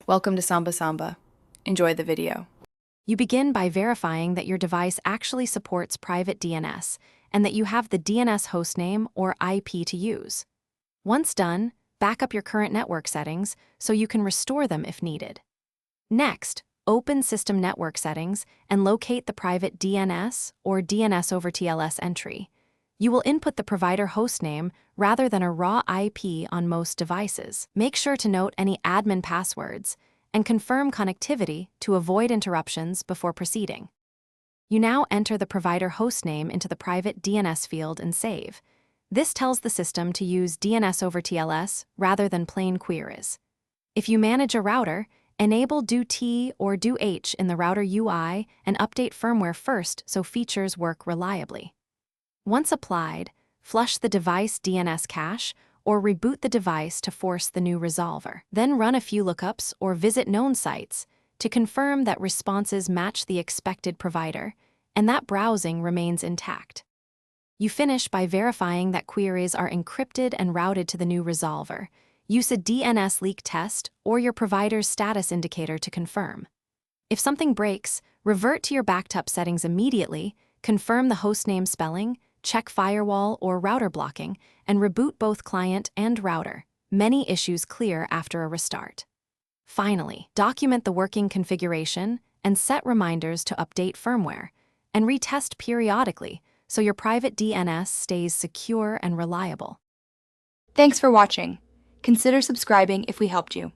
Welcome to Samba Samba. Enjoy the video. You begin by verifying that your device actually supports private DNS and that you have the DNS hostname or IP to use. Once done, back up your current network settings so you can restore them if needed. Next, open System Network Settings and locate the private DNS or DNS over TLS entry. You will input the provider hostname rather than a raw IP on most devices. Make sure to note any admin passwords and confirm connectivity to avoid interruptions before proceeding. You now enter the provider hostname into the private DNS field and save. This tells the system to use DNS over TLS rather than plain queries. If you manage a router, enable do T or do H in the router UI and update firmware first so features work reliably. Once applied, flush the device DNS cache or reboot the device to force the new resolver. Then run a few lookups or visit known sites to confirm that responses match the expected provider and that browsing remains intact. You finish by verifying that queries are encrypted and routed to the new resolver. Use a DNS leak test or your provider's status indicator to confirm. If something breaks, revert to your backed up settings immediately, confirm the hostname spelling, check firewall or router blocking, and reboot both client and router. Many issues clear after a restart. Finally, document the working configuration and set reminders to update firmware, and retest periodically so your private DNS stays secure and reliable. Thanks for watching. Consider subscribing if we helped you.